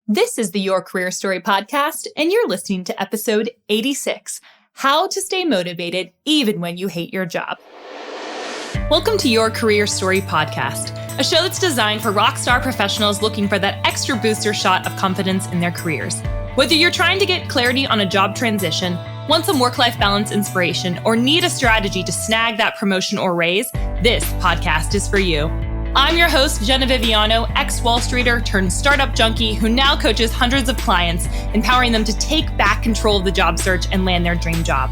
This is the Your Career Story podcast, and you're listening to episode 86, How to Stay Motivated Even When You Hate Your Job. Welcome to Your Career Story podcast, a show that's designed for rockstar professionals looking for that extra booster shot of confidence in their careers. Whether you're trying to get clarity on a job transition, want some work-life balance inspiration, or need a strategy to snag that promotion or raise, this podcast is for you. I'm your host, Jena, ex-Wall Streeter turned startup junkie who now coaches hundreds of clients, empowering them to take back control of the job search and land their dream job.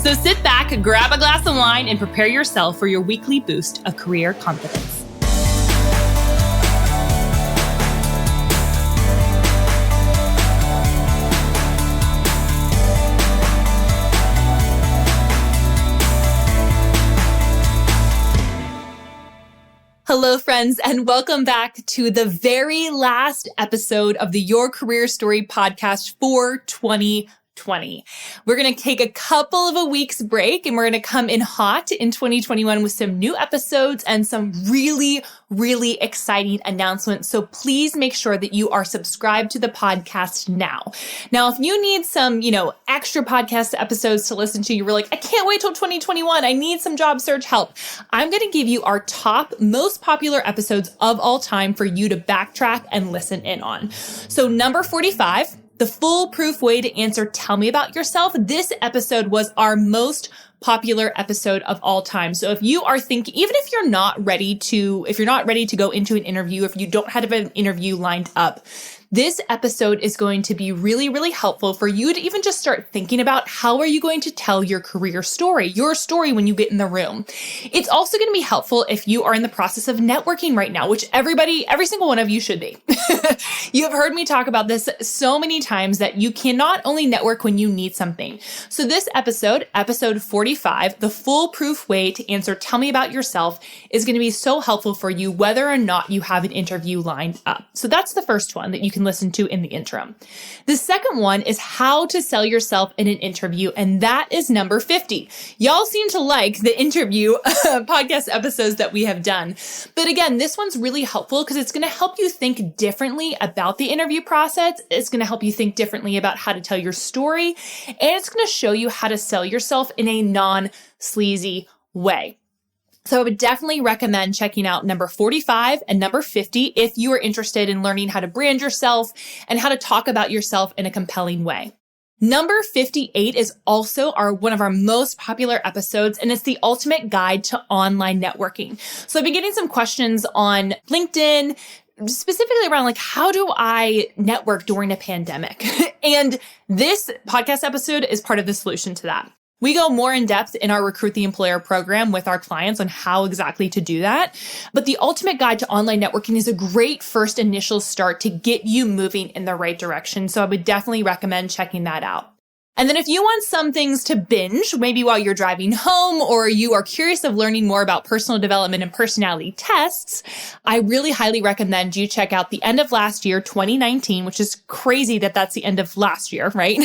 So sit back, grab a glass of wine, and prepare yourself for your weekly boost of career confidence. Hello, friends, and welcome back to the very last episode of the Your Career Story podcast for 2020. We're going to take a couple of a week's break and we're going to come in hot in 2021 with some new episodes and some really exciting announcements. So please make sure that you are subscribed to the podcast now. Now, if you need some, extra podcast episodes to listen to, you were like, I can't wait till 2021. I need some job search help. I'm going to give you our top most popular episodes of all time for you to backtrack and listen in on. So number 45, the foolproof way to answer Tell Me About Yourself. This episode was our most popular episode of all time. So if you are thinking, even if you're not ready to go into an interview, if you don't have an interview lined up, this episode is going to be really helpful for you to even just start thinking about how are you going to tell your career story, your story when you get in the room. It's also going to be helpful if you are in the process of networking right now, which every single one of you should be. You have heard me talk about this so many times that you can not only network when you need something. So this episode 45, the foolproof way to answer Tell Me About Yourself, is going to be so helpful for you whether or not you have an interview lined up. So that's the first one that you can listen to in the interim. The second one is how to sell yourself in an interview, and that is number 50. Y'all seem to like the interview podcast episodes that we have done. But again, this one's really helpful because it's going to help you think differently about the interview process. It's going to help you think differently about how to tell your story, and it's going to show you how to sell yourself in a non-sleazy way. So I would definitely recommend checking out number 45 and number 50 if you are interested in learning how to brand yourself and how to talk about yourself in a compelling way. Number 58 is also one of our most popular episodes, and it's the ultimate guide to online networking. So I've been getting some questions on LinkedIn, specifically around how do I network during a pandemic? And this podcast episode is part of the solution to that. We go more in depth in our Recruit the Employer program with our clients on how exactly to do that. But the ultimate guide to online networking is a great first initial start to get you moving in the right direction. So I would definitely recommend checking that out. And then if you want some things to binge, maybe while you're driving home, or you are curious of learning more about personal development and personality tests, I really highly recommend you check out the end of last year, 2019, which is crazy that that's the end of last year, right?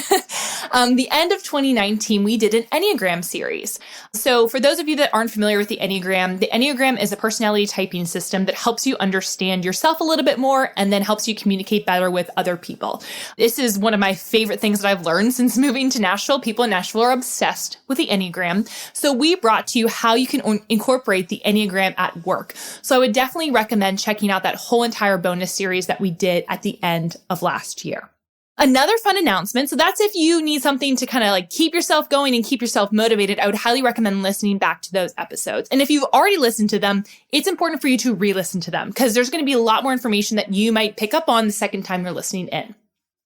The end of 2019, we did an Enneagram series. So for those of you that aren't familiar with the Enneagram is a personality typing system that helps you understand yourself a little bit more and then helps you communicate better with other people. This is one of my favorite things that I've learned since moving to Nashville. People in Nashville are obsessed with the Enneagram. So we brought to you how you can incorporate the Enneagram at work. So I would definitely recommend checking out that whole entire bonus series that we did at the end of last year. Another fun announcement. So that's if you need something to kind of keep yourself going and keep yourself motivated. I would highly recommend listening back to those episodes. And if you've already listened to them, it's important for you to re-listen to them because there's going to be a lot more information that you might pick up on the second time you're listening in.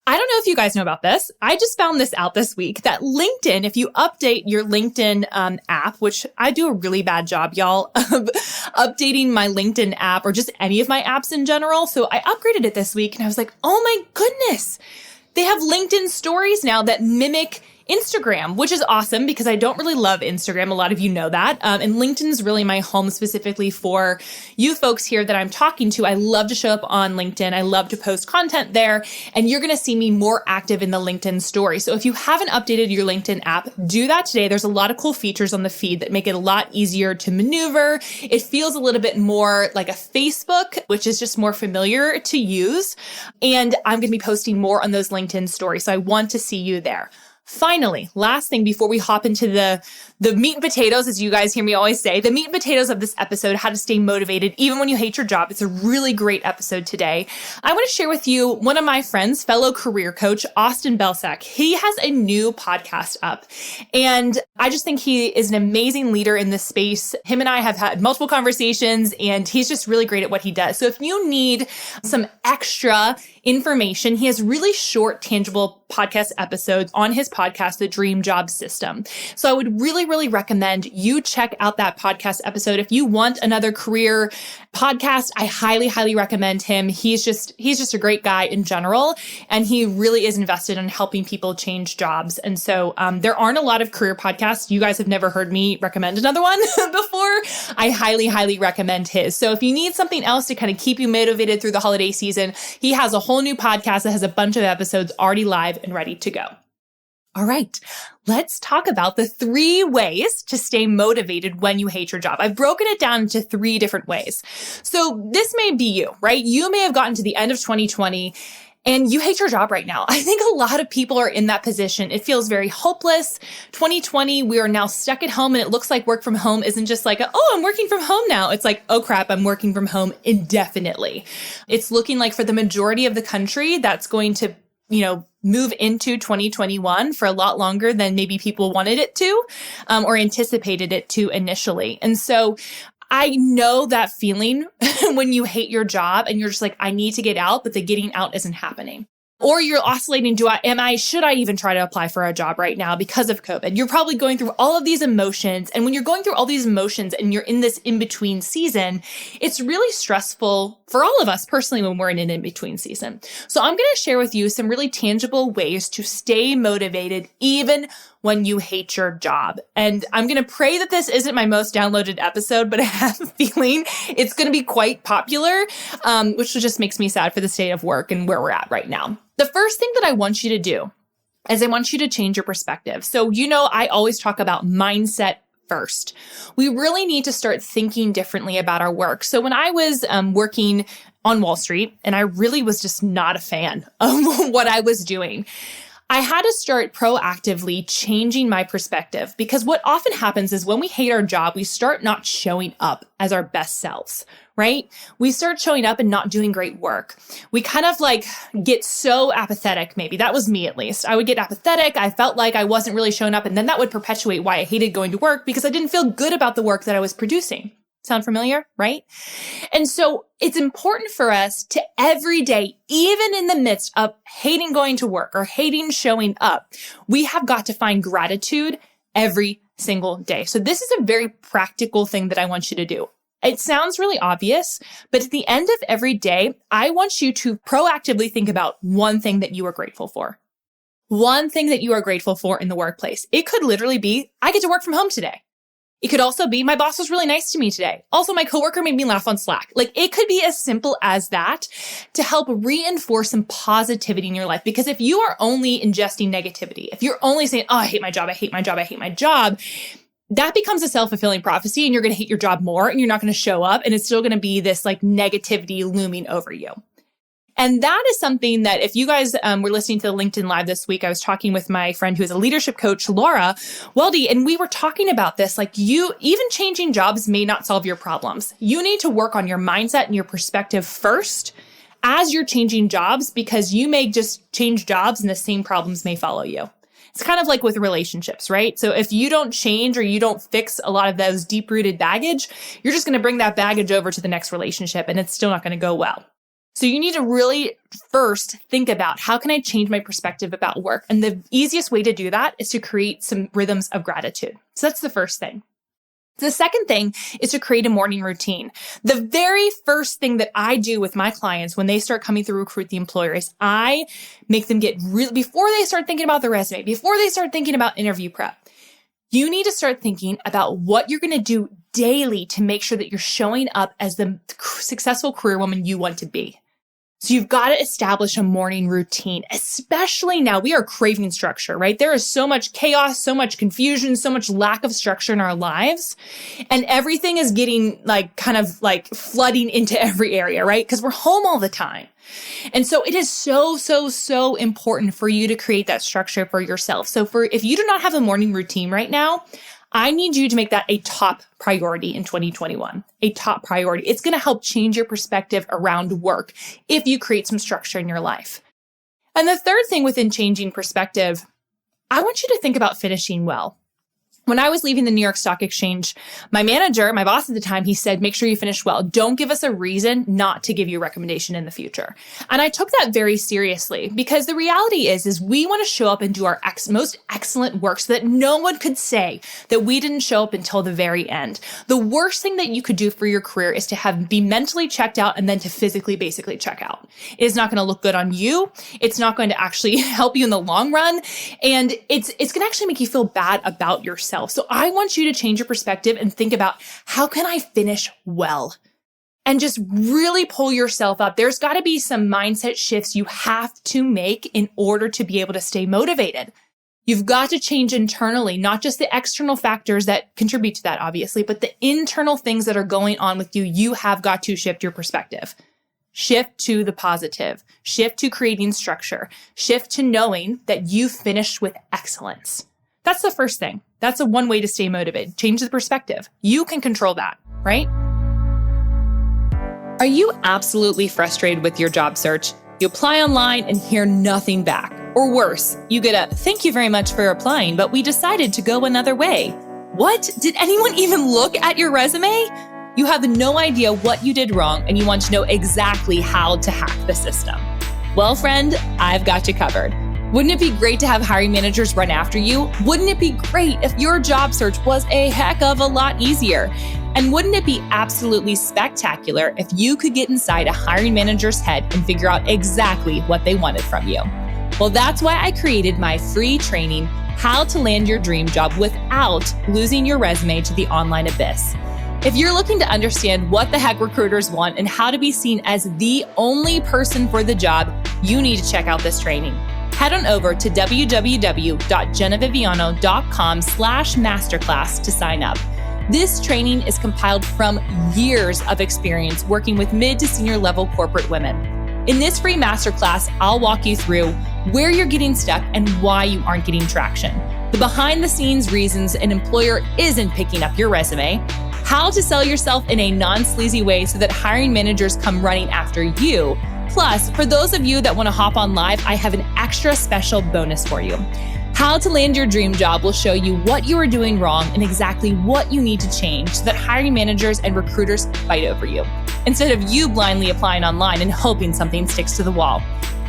I don't know if you guys know about this. I just found this out this week that LinkedIn, if you update your LinkedIn app, which I do a really bad job, y'all, of updating my LinkedIn app or just any of my apps in general. So I upgraded it this week and I was like, oh my goodness, they have LinkedIn stories now that mimic Instagram, which is awesome because I don't really love Instagram. A lot of you know that. And LinkedIn is really my home specifically for you folks here that I'm talking to. I love to show up on LinkedIn. I love to post content there, and you're going to see me more active in the LinkedIn story. So if you haven't updated your LinkedIn app, do that today. There's a lot of cool features on the feed that make it a lot easier to maneuver. It feels a little bit more like a Facebook, which is just more familiar to use. And I'm going to be posting more on those LinkedIn stories. So I want to see you there. Finally, last thing before we hop into the meat and potatoes, as you guys hear me always say, the meat and potatoes of this episode, how to stay motivated even when you hate your job. It's a really great episode today. I want to share with you one of my friends, fellow career coach, Austin Belsack. He has a new podcast up, and I just think he is an amazing leader in this space. Him and I have had multiple conversations, and he's just really great at what he does. So if you need some extra information, he has really short, tangible podcast episodes on his podcast, The Dream Job System. So I would really recommend you check out that podcast episode. If you want another career podcast, I highly recommend him. He's just a great guy in general, and he really is invested in helping people change jobs. And so there aren't a lot of career podcasts. You guys have never heard me recommend another one before. I highly recommend his. So if you need something else to kind of keep you motivated through the holiday season, he has a whole new podcast that has a bunch of episodes already live and ready to go. All right, let's talk about the 3 ways to stay motivated when you hate your job. I've broken it down into 3 different ways. So this may be you, right? You may have gotten to the end of 2020 and you hate your job right now. I think a lot of people are in that position. It feels very hopeless. 2020, we are now stuck at home, and it looks like work from home isn't just like, oh, I'm working from home now. It's like, oh crap, I'm working from home indefinitely. It's looking like for the majority of the country, that's going to move into 2021 for a lot longer than maybe people wanted it to, or anticipated it to initially. And so I know that feeling when you hate your job and you're just like, I need to get out, but the getting out isn't happening. Or you're oscillating, should I even try to apply for a job right now because of COVID? You're probably going through all of these emotions. And when you're going through all these emotions and you're in this in-between season, it's really stressful for all of us personally when we're in an in-between season. So I'm going to share with you some really tangible ways to stay motivated even when you hate your job. And I'm going to pray that this isn't my most downloaded episode, but I have a feeling it's going to be quite popular, which just makes me sad for the state of work and where we're at right now. The first thing that I want you to do is I want you to change your perspective. So, I always talk about mindset first. We really need to start thinking differently about our work. So when I was working on Wall Street, and I really was just not a fan of what I was doing, I had to start proactively changing my perspective, because what often happens is when we hate our job, we start not showing up as our best selves, right? We start showing up and not doing great work. We kind of get so apathetic. Maybe that was me, at least. I would get apathetic. I felt like I wasn't really showing up. And then that would perpetuate why I hated going to work, because I didn't feel good about the work that I was producing. Sound familiar, right? And so it's important for us to every day, even in the midst of hating going to work or hating showing up, we have got to find gratitude every single day. So this is a very practical thing that I want you to do. It sounds really obvious, but at the end of every day, I want you to proactively think about one thing that you are grateful for. One thing that you are grateful for in the workplace. It could literally be, I get to work from home today. It could also be, my boss was really nice to me today. Also, my coworker made me laugh on Slack. It could be as simple as that to help reinforce some positivity in your life. Because if you are only ingesting negativity, if you're only saying, oh, I hate my job, I hate my job, I hate my job, that becomes a self-fulfilling prophecy, and you're going to hate your job more, and you're not going to show up, and it's still going to be this negativity looming over you. And that is something that if you guys were listening to the LinkedIn Live this week, I was talking with my friend who is a leadership coach, Laura Weldy, and we were talking about this. Even changing jobs may not solve your problems. You need to work on your mindset and your perspective first as you're changing jobs, because you may just change jobs and the same problems may follow you. It's kind of like with relationships, right? So if you don't change or you don't fix a lot of those deep-rooted baggage, you're just going to bring that baggage over to the next relationship, and it's still not going to go well. So you need to really first think about, how can I change my perspective about work? And the easiest way to do that is to create some rhythms of gratitude. So that's the first thing. The second thing is to create a morning routine. The very first thing that I do with my clients when they start coming through Recruit the Employer is I make them get really, before they start thinking about the resume, before they start thinking about interview prep, you need to start thinking about what you're going to do daily to make sure that you're showing up as the successful career woman you want to be. So you've got to establish a morning routine, especially now. We are craving structure, right? There is so much chaos, so much confusion, so much lack of structure in our lives. And everything is getting kind of flooding into every area, right? Because we're home all the time. And so it is so important for you to create that structure for yourself. So if you do not have a morning routine right now, I need you to make that a top priority in 2021, a top priority. It's going to help change your perspective around work if you create some structure in your life. And the third thing within changing perspective, I want you to think about finishing well. When I was leaving the New York Stock Exchange, my manager, my boss at the time, he said, make sure you finish well. Don't give us a reason not to give you a recommendation in the future. And I took that very seriously because the reality is we want to show up and do our most excellent work so that no one could say that we didn't show up until the very end. The worst thing that you could do for your career is to be mentally checked out and then to physically basically check out. It is not going to look good on you. It's not going to actually help you in the long run. And it's going to actually make you feel bad about yourself. So I want you to change your perspective and think about, how can I finish well? And just really pull yourself up. There's got to be some mindset shifts you have to make in order to be able to stay motivated. You've got to change internally, not just the external factors that contribute to that, obviously, but the internal things that are going on with you. You have got to shift your perspective. Shift to the positive. Shift to creating structure. Shift to knowing that you finished with excellence. That's the first thing. That's one way to stay motivated. Change the perspective. You can control that, right? Are you absolutely frustrated with your job search? You apply online and hear nothing back. Or worse, you get a "thank you very much for applying, but we decided to go another way." What? Did anyone even look at your resume? You have no idea what you did wrong and you want to know exactly how to hack the system. Well, friend, I've got you covered. Wouldn't it be great to have hiring managers run after you? Wouldn't it be great if your job search was a heck of a lot easier? And wouldn't it be absolutely spectacular if you could get inside a hiring manager's head and figure out exactly what they wanted from you? Well, that's why I created my free training, How to Land Your Dream Job Without Losing Your Resume to the Online Abyss. If you're looking to understand what the heck recruiters want and how to be seen as the only person for the job, you need to check out this training. Head on over to www.jenaviviano.com/masterclass to sign up. This training is compiled from years of experience working with mid to senior level corporate women. In this free masterclass, I'll walk you through where you're getting stuck and why you aren't getting traction, the behind the scenes reasons an employer isn't picking up your resume, how to sell yourself in a non-sleazy way so that hiring managers come running after you. Plus, for those of you that want to hop on live, I have an extra special bonus for you. How to Land Your Dream Job will show you what you are doing wrong and exactly what you need to change so that hiring managers and recruiters fight over you, instead of you blindly applying online and hoping something sticks to the wall.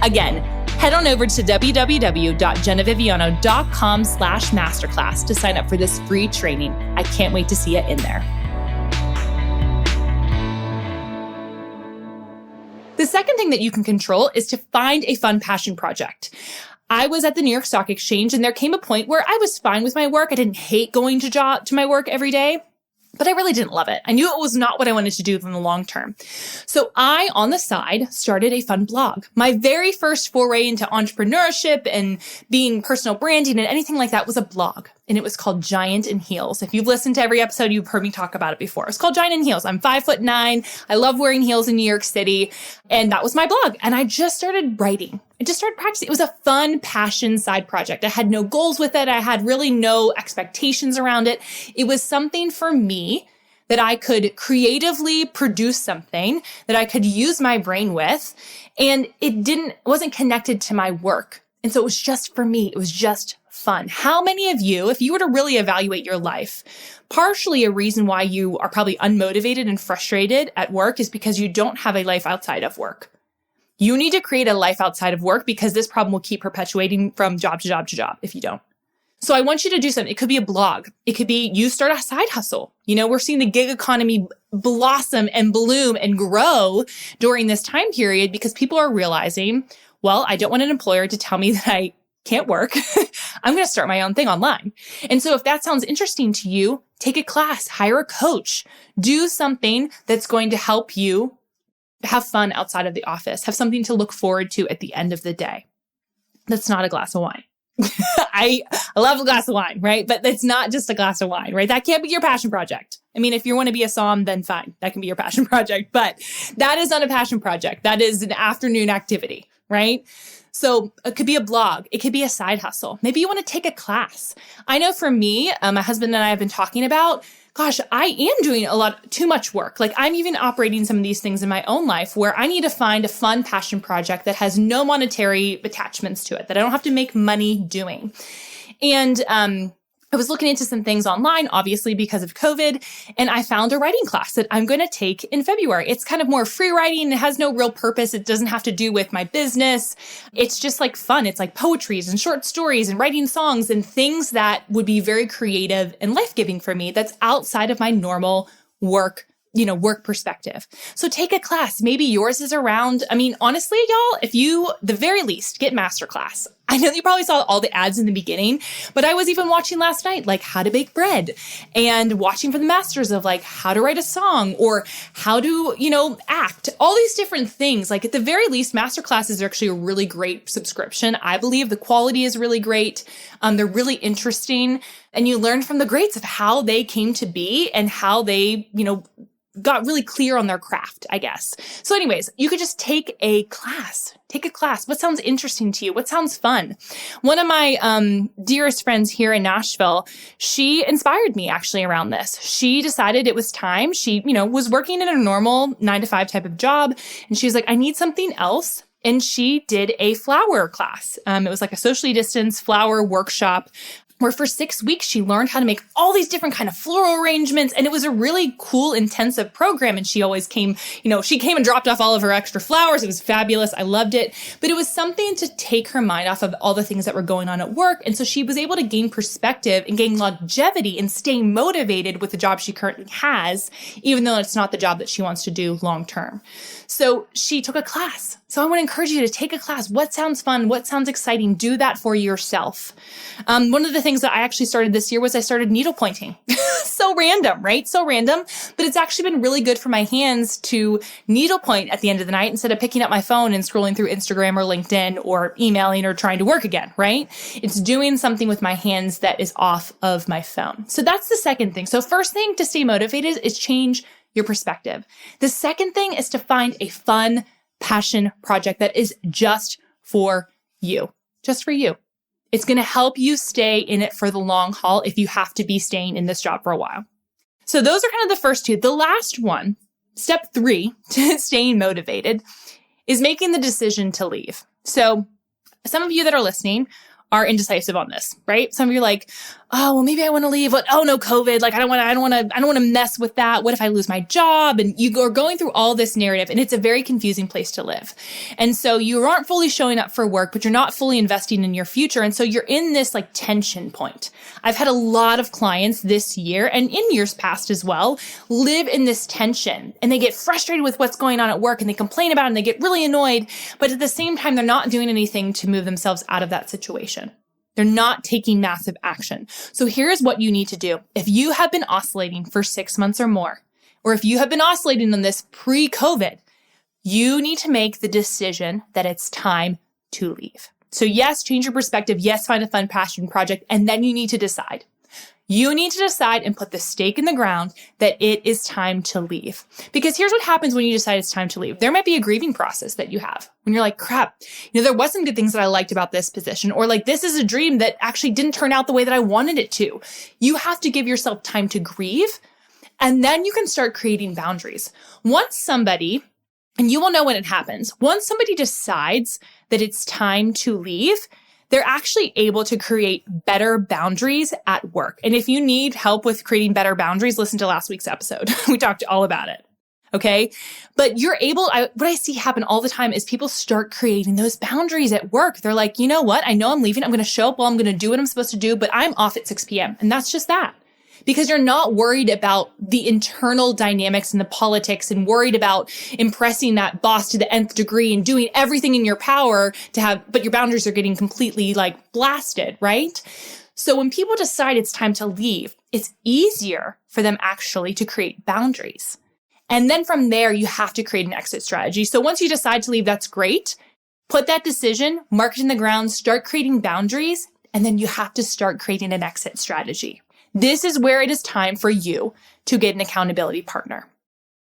Again, head on over to www.jenaviviano.com/masterclass to sign up for this free training. I can't wait to see you in there. The second thing that you can control is to find a fun passion project. I was at the New York Stock Exchange and there came a point where I was fine with my work. I didn't hate going to my work every day, but I really didn't love it. I knew it was not what I wanted to do in the long term. So I, on the side, started a fun blog. My very first foray into entrepreneurship and being personal branding and anything like that was a blog. And it was called Giant in Heels. If you've listened to every episode, you've heard me talk about it before. It's called Giant in Heels. I'm 5'9". I love wearing heels in New York City. And that was my blog. And I just started writing. I just started practicing. It was a fun passion side project. I had no goals with it. I had really no expectations around it. It was something for me that I could creatively produce something that I could use my brain with. And it wasn't connected to my work. And so it was just for me. It was just fun. How many of you, if you were to really evaluate your life, partially a reason why you are probably unmotivated and frustrated at work is because you don't have a life outside of work. You need to create a life outside of work because this problem will keep perpetuating from job to job to job if you don't. So I want you to do something. It could be a blog. It could be you start a side hustle. We're seeing the gig economy blossom and bloom and grow during this time period because people are realizing, well, I don't want an employer to tell me that I can't work. I'm going to start my own thing online. And so if that sounds interesting to you, take a class, hire a coach, do something that's going to help you have fun outside of the office, have something to look forward to at the end of the day. That's not a glass of wine. I love a glass of wine, right? But it's not just a glass of wine, right? That can't be your passion project. I mean, if you want to be a som, then fine. That can be your passion project, but that is not a passion project. That is an afternoon activity, right? So it could be a blog. It could be a side hustle. Maybe you want to take a class. I know for me, my husband and I have been talking about, gosh, I am doing too much work. Like I'm even operating some of these things in my own life where I need to find a fun passion project that has no monetary attachments to it, that I don't have to make money doing. And, I was looking into some things online, obviously because of COVID, and I found a writing class that I'm going to take in February. It's kind of more free writing. It has no real purpose. It doesn't have to do with my business. It's just like fun. It's like poetries and short stories and writing songs and things that would be very creative and life-giving for me. That's outside of my normal work perspective. So take a class. Maybe yours is around, honestly, y'all, if you, the very least, get masterclass. I know you probably saw all the ads in the beginning, but I was even watching last night, like how to bake bread and watching for the masters of like how to write a song or how to, act, all these different things. Like at the very least, masterclasses are actually a really great subscription. I believe the quality is really great. They're really interesting and you learn from the greats of how they came to be and how they, got really clear on their craft, I guess. So anyways, you could just take a class. What sounds interesting to you? What sounds fun? One of my dearest friends here in Nashville, she inspired me actually around this. She decided it was time. She, was working in a normal 9-to-5 type of job. And she was like, I need something else. And she did a flower class. It was like a socially distanced flower workshop where for 6 weeks, she learned how to make all these different kind of floral arrangements. And it was a really cool, intensive program. And she always came, she came and dropped off all of her extra flowers. It was fabulous. I loved it. But it was something to take her mind off of all the things that were going on at work. And so she was able to gain perspective and gain longevity and stay motivated with the job she currently has, even though it's not the job that she wants to do long term. So she took a class. So I want to encourage you to take a class. What sounds fun? What sounds exciting? Do that for yourself. One of the things that I actually started this year was I started needle pointing. So random, right? So random, but it's actually been really good for my hands to needle point at the end of the night instead of picking up my phone and scrolling through Instagram or LinkedIn or emailing or trying to work again, right? It's doing something with my hands that is off of my phone. So that's the second thing. So first thing to stay motivated is change your perspective. The second thing is to find a fun passion project that is just for you. Just for you. It's going to help you stay in it for the long haul if you have to be staying in this job for a while. So those are kind of the first two. The last one, step 3 to staying motivated, is making the decision to leave. So some of you that are listening are indecisive on this, right? Some of you are like, oh, well, maybe I want to leave. But oh no, COVID. Like, I don't want to mess with that. What if I lose my job? And you are going through all this narrative and it's a very confusing place to live. And so you aren't fully showing up for work, but you're not fully investing in your future. And so you're in this like tension point. I've had a lot of clients this year and in years past as well, live in this tension and they get frustrated with what's going on at work and they complain about it and they get really annoyed. But at the same time, they're not doing anything to move themselves out of that situation. They're not taking massive action. So here's what you need to do. If you have been oscillating for 6 months or more, or if you have been oscillating on this pre-COVID, you need to make the decision that it's time to leave. So yes, change your perspective. Yes, find a fun passion project. And then you need to decide. You need to decide and put the stake in the ground that it is time to leave. Because here's what happens when you decide it's time to leave. There might be a grieving process that you have when you're like, crap, there wasn't good things that I liked about this position, or like, this is a dream that actually didn't turn out the way that I wanted it to. You have to give yourself time to grieve, and then you can start creating boundaries. Once somebody, and you will know when it happens, once somebody decides that it's time to leave, they're actually able to create better boundaries at work. And if you need help with creating better boundaries, listen to last week's episode. We talked all about it. Okay. But what I see happen all the time is people start creating those boundaries at work. They're like, you know what? I know I'm leaving. I'm going to show up. Well, I'm going to do what I'm supposed to do, but I'm off at 6 p.m. And that's just that. Because you're not worried about the internal dynamics and the politics and worried about impressing that boss to the nth degree and doing everything in your power but your boundaries are getting completely blasted, right? So when people decide it's time to leave, it's easier for them actually to create boundaries. And then from there, you have to create an exit strategy. So once you decide to leave, that's great. Put that decision, mark it in the ground, start creating boundaries, and then you have to start creating an exit strategy. This is where it is time for you to get an accountability partner.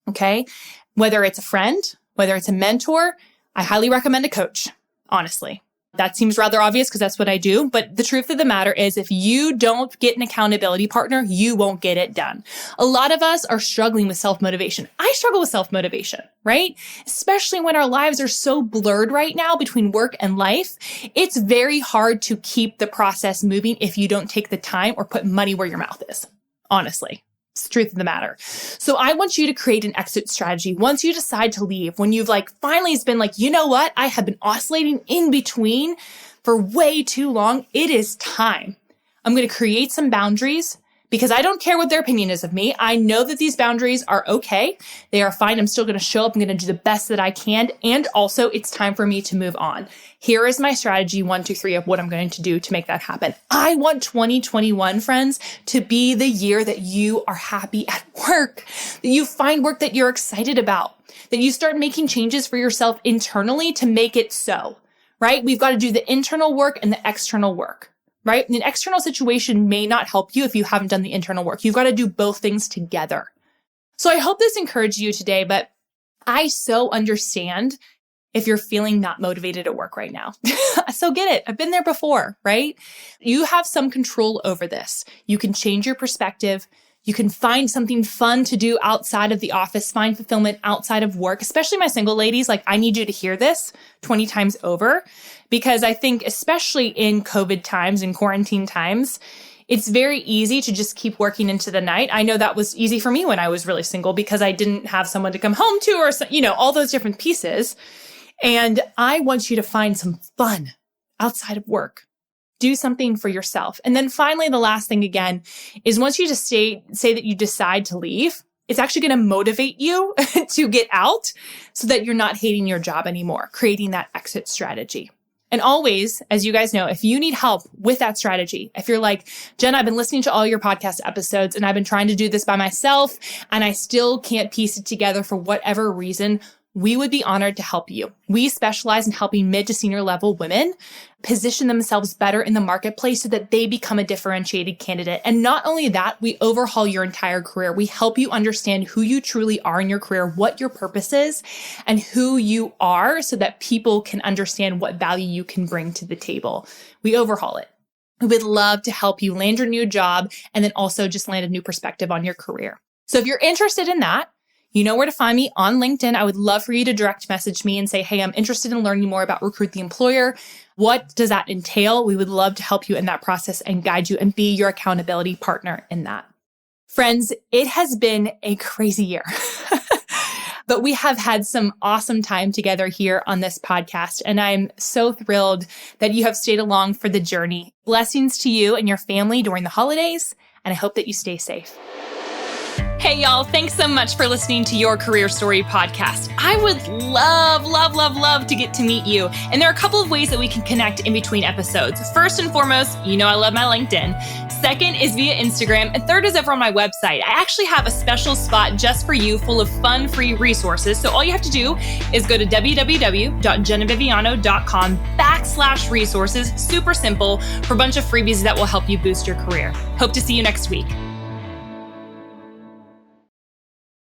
Okay? Whether it's a friend, whether it's a mentor, I highly recommend a coach, honestly. That seems rather obvious because that's what I do. But the truth of the matter is if you don't get an accountability partner, you won't get it done. A lot of us are struggling with self-motivation. I struggle with self-motivation, right? Especially when our lives are so blurred right now between work and life. It's very hard to keep the process moving if you don't take the time or put money where your mouth is, honestly. It's the truth of the matter. So I want you to create an exit strategy. Once you decide to leave, when you've finally it's been you know what? I have been oscillating in between for way too long. It is time. I'm going to create some boundaries because I don't care what their opinion is of me. I know that these boundaries are okay. They are fine. I'm still going to show up. I'm going to do the best that I can. And also it's time for me to move on. Here is my strategy 1, 2, 3 of what I'm going to do to make that happen. I want 2021, friends, to be the year that you are happy at work, that you find work that you're excited about, that you start making changes for yourself internally to make it so, right? We've got to do the internal work and the external work. Right? An external situation may not help you if you haven't done the internal work. You've got to do both things together. So I hope this encouraged you today, but I so understand if you're feeling not motivated at work right now. So get it. I've been there before, right? You have some control over this. You can change your perspective. You can find something fun to do outside of the office, find fulfillment outside of work, especially my single ladies. I need you to hear this 20 times over because I think especially in COVID times and quarantine times, it's very easy to just keep working into the night. I know that was easy for me when I was really single because I didn't have someone to come home to or, all those different pieces. And I want you to find some fun outside of work. Do something for yourself. And then finally, the last thing again is once you just say that you decide to leave, it's actually going to motivate you to get out so that you're not hating your job anymore, creating that exit strategy. And always, as you guys know, if you need help with that strategy, if you're like, Jen, I've been listening to all your podcast episodes and I've been trying to do this by myself and I still can't piece it together for whatever reason, we would be honored to help you. We specialize in helping mid to senior level women position themselves better in the marketplace so that they become a differentiated candidate. And not only that, we overhaul your entire career. We help you understand who you truly are in your career, what your purpose is, and who you are so that people can understand what value you can bring to the table. We overhaul it. We would love to help you land your new job and then also just land a new perspective on your career. So if you're interested in that, you know where to find me on LinkedIn. I would love for you to direct message me and say, hey, I'm interested in learning more about Recruit the Employer. What does that entail? We would love to help you in that process and guide you and be your accountability partner in that. Friends, it has been a crazy year, but we have had some awesome time together here on this podcast. And I'm so thrilled that you have stayed along for the journey. Blessings to you and your family during the holidays. And I hope that you stay safe. Hey, y'all, thanks so much for listening to Your Career Story podcast. I would love to get to meet you. And there are a couple of ways that we can connect in between episodes. First and foremost, I love my LinkedIn. Second is via Instagram. And third is over on my website. I actually have a special spot just for you full of fun, free resources. So all you have to do is go to www.jenaviviano.com/resources. Super simple for a bunch of freebies that will help you boost your career. Hope to see you next week.